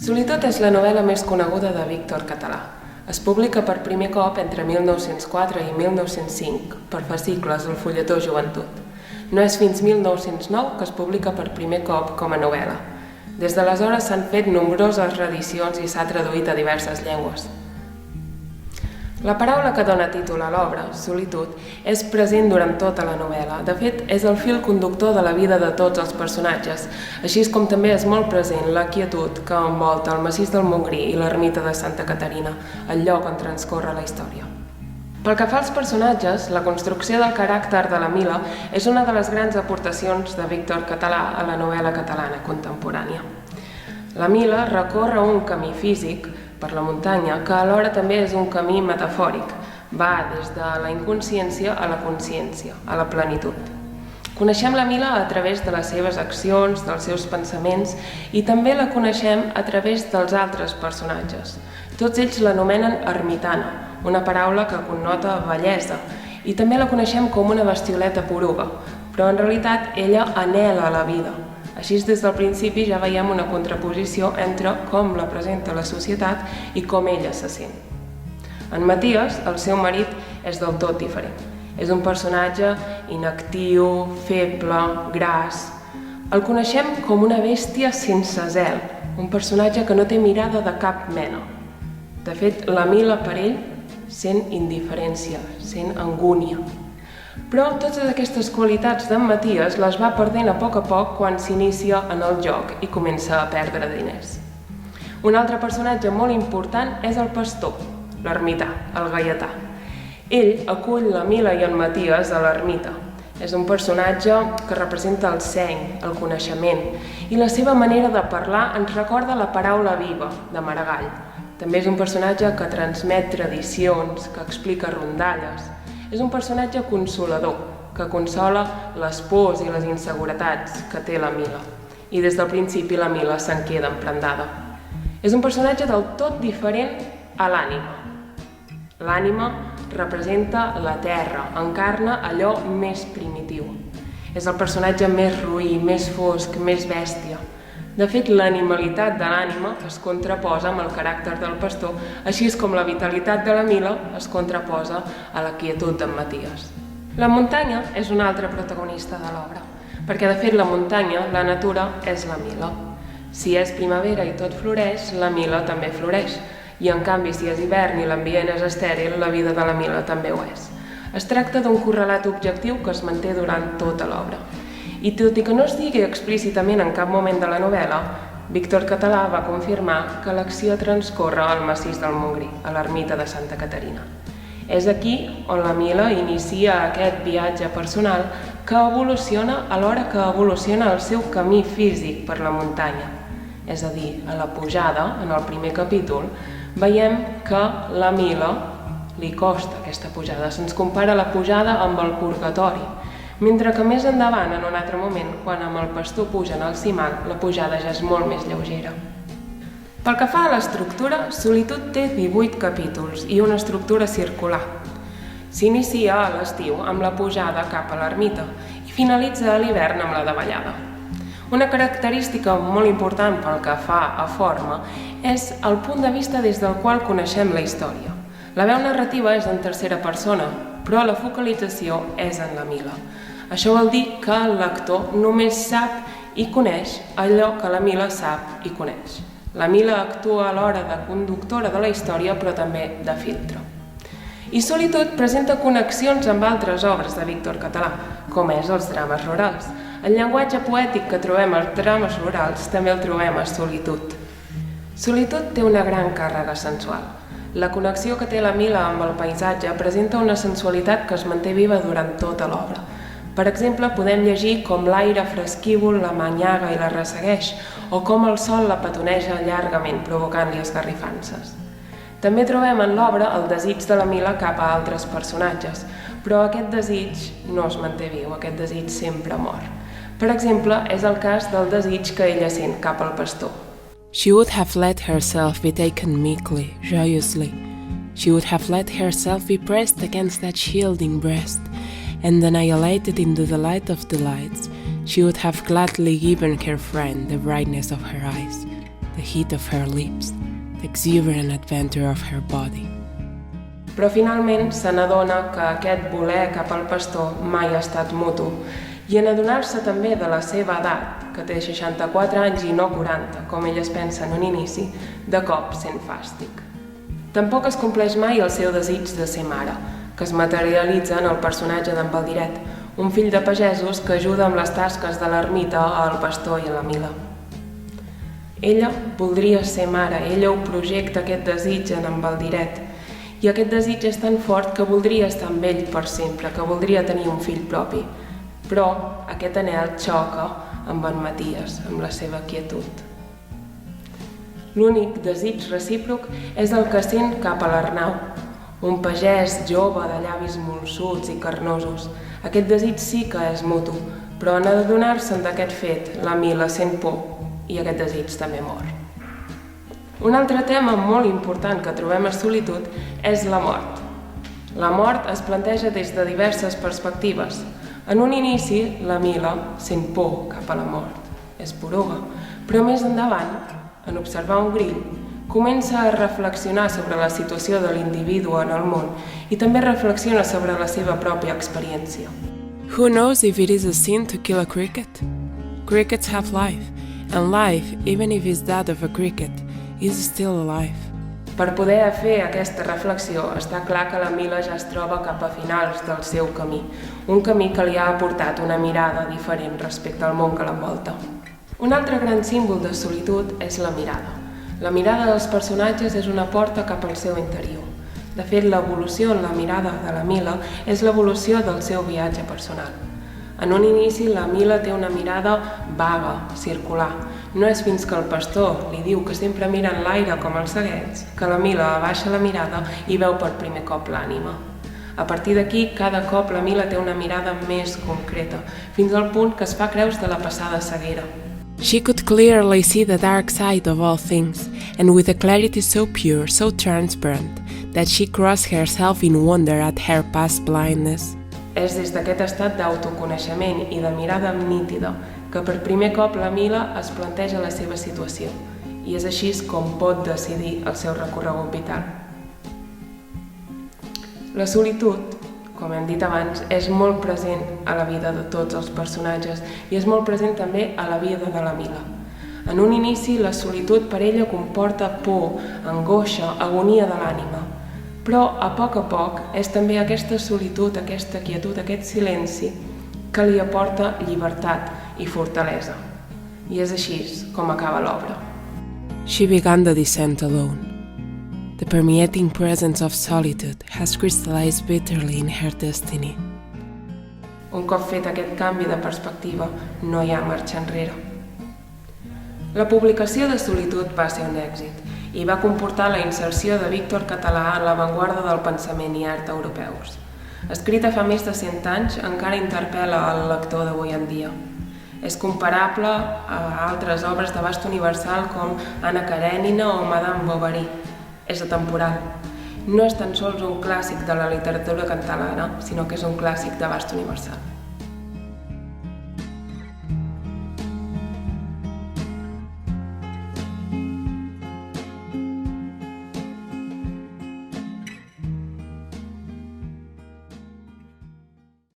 Solitud és la novel·la més coneguda de Víctor Català. Es publica per primer cop entre 1904 i 1905 per fascicles al Fulletó Joventut. No és fins 1909 que es publica per primer cop com a novel·la. Des d'aleshores s'han fet nombroses reedicions i s'ha traduït a diverses llengües. La paraula que dona títol a l'obra, solitud, és present durant tota la novel·la. De fet, és el fil conductor de la vida de tots els personatges, així com també és molt present la quietud que envolta el massís del Montgrí i l'ermita de Santa Caterina, el lloc on transcorre la història. Pel que fa als personatges, la construcció del caràcter de la Mila és una de les grans aportacions de Víctor Català a la novel·la catalana contemporània. La Mila recorre un camí físic per la muntanya, que alhora també és un camí metafòric. Va des de la inconsciència a la consciència, a la plenitud. Coneixem la Mila a través de les seves accions, dels seus pensaments, i també la coneixem a través dels altres personatges. Tots ells l'anomenen ermitana, una paraula que connota bellesa, i també la coneixem com una bestioleta poruga, però en realitat ella anhela la vida. Així, des del principi ja veiem una contraposició entre com la presenta la societat i com ella se sent. En Maties, el seu marit, és del tot diferent. És un personatge inactiu, feble, gras. El coneixem com una bèstia sense zel, un personatge que no té mirada de cap mena. De fet, la Mila per ell sent indiferència, sent angúnia. Però totes aquestes qualitats d'en Maties les va perdent a poc quan s'inicia en el joc i comença a perdre diners. Un altre personatge molt important és el pastor, l'ermità, el gaietà. Ell acull la Mila i en Maties a l'ermita. És un personatge que representa el seny, el coneixement, i la seva manera de parlar ens recorda la paraula viva, de Maragall. També és un personatge que transmet tradicions, que explica rondalles. És un personatge consolador, que consola les pors i les inseguretats que té la Mila. I des del principi la Mila se'n queda emprendada. És un personatge del tot diferent a l'ànima. L'ànima representa la terra, encarna allò més primitiu. És el personatge més roí, més fosc, més bèstia. De fet, l'animalitat de l'ànima es contraposa amb el caràcter del pastor, així com la vitalitat de la Mila es contraposa a la quietud d'en Maties. La muntanya és un altre protagonista de l'obra, perquè de fet la muntanya, la natura, és la Mila. Si és primavera i tot floreix, la Mila també floreix, i en canvi si és hivern i l'ambient és estèril, la vida de la Mila també ho és. Es tracta d'un correlat objectiu que es manté durant tota l'obra. I tot i que no es digui explícitament en cap moment de la novel·la, Víctor Català va confirmar que l'acció transcorre al massís del Montgrí, a l'ermita de Santa Caterina. És aquí on la Mila inicia aquest viatge personal que evoluciona alhora que evoluciona el seu camí físic per la muntanya. És a dir, a la pujada, en el primer capítol, veiem que la Mila li costa aquesta pujada. Se'ns compara la pujada amb el purgatori, mentre que més endavant, en un altre moment, quan amb el pastor pugen al cimal, la pujada ja és molt més lleugera. Pel que fa a l'estructura, Solitud té 18 capítols i una estructura circular. S'inicia a l'estiu amb la pujada cap a l'ermita i finalitza a l'hivern amb la davallada. Una característica molt important pel que fa a forma és el punt de vista des del qual coneixem la història. La veu narrativa és en tercera persona, però la focalització és en la Mila. Això vol dir que el lector només sap i coneix allò que la Mila sap i coneix. La Mila actua a l'hora de conductora de la història, però també de filtre. I Solitud presenta connexions amb altres obres de Víctor Català, com és els drames rurals. El llenguatge poètic que trobem als drames rurals també el trobem a Solitud. Solitud té una gran càrrega sensual. La connexió que té la Mila amb el paisatge presenta una sensualitat que es manté viva durant tota l'obra. Per exemple, podem llegir com l'aire fresquívol la manyaga i la ressegueix, o com el sol la petoneja llargament, provocant-li esgarrifances. També trobem en l'obra el desig de la Mila cap a altres personatges, però aquest desig no es manté viu, aquest desig sempre mor. Per exemple, és el cas del desig que ella sent cap al pastor. She would have let herself be taken meekly, joyously. She would have let herself be pressed against that shielding breast, and annihilated in the delight of delights. She would have gladly given her friend the brightness of her eyes, the heat of her lips, the exuberant adventure of her body. Però finalment se n'adona que aquest voler cap al pastor mai ha estat mutu, i en adonar-se també de la seva edat, que té 64 anys i no 40, com ell es pensa en un inici, de cop sent fàstic. Tampoc es compleix mai el seu desig de ser mare, que es materialitza en el personatge d'en Baldiret, un fill de pagesos que ajuda amb les tasques de l'ermita al pastor i a la Mila. Ella voldria ser mare, ella ho projecta aquest desig en en Baldiret, i aquest desig és tan fort que voldria estar amb ell per sempre, que voldria tenir un fill propi. Però aquest anhel xoca amb en Maties, amb la seva quietud. L'únic desig recíproc és el que sent cap a l'Arnau, un pagès jove de llavis molsuts i carnosos. Aquest desig sí que és mutu, però en adonar-se'n d'aquest fet, la Mila sent por i aquest desig també mor. Un altre tema molt important que trobem a Solitud és la mort. La mort es planteja des de diverses perspectives. En un inici, la Mila sent por cap a la mort, és poruga, però més endavant, en observar un grill, comença a reflexionar sobre la situació de l'individu en el món i també reflexiona sobre la seva pròpia experiència. Who knows if it is a sin to kill a cricket? Crickets have life, and life, even if it's that of a cricket, is still alive. Per poder fer aquesta reflexió, està clar que la Mila ja es troba cap a finals del seu camí, un camí que li ha aportat una mirada diferent respecte al món que l'envolta. Un altre gran símbol de Solitud és la mirada. La mirada dels personatges és una porta cap al seu interior. De fet, l'evolució en la mirada de la Mila és l'evolució del seu viatge personal. En un inici, la Mila té una mirada vaga, circular. No és fins que el pastor li diu que sempre mira en l'aire com el segueix, que la Mila abaixa la mirada i veu per primer cop l'ànima. A partir d'aquí, cada cop la Mila té una mirada més concreta, fins al punt que es fa creus de la passada ceguera. She could clearly see the dark side of all things, and with a clarity so pure, so transparent, that she crossed herself in wonder at her past blindness. És des d'aquest estat d'autoconeixement i de mirada nítida que per primer cop la Mila es planteja la seva situació i és així com pot decidir el seu recorregut vital. La solitud, com hem dit abans, és molt present a la vida de tots els personatges i és molt present també a la vida de la Mila. En un inici, la solitud per ella comporta por, angoixa, agonia de l'ànima. Però, a poc, és també aquesta solitud, aquesta quietud, aquest silenci que li aporta llibertat i fortalesa. I és així com acaba l'obra. She began the descent alone. The permeating presence of solitude has crystallized bitterly in her destiny. Un cop fet aquest canvi de perspectiva, no hi ha marxa enrere. La publicació de Solitud va ser un èxit i va comportar la inserció de Víctor Català en l'avantguarda del pensament i art europeus. Escrita fa més de 100 anys, encara interpel·la el lector d'avui en dia. És comparable a altres obres d'abast universal com Anna Karenina o Madame Bovary. És atemporal. No és tan sols un clàssic de la literatura catalana, sinó que és un clàssic d'abast universal.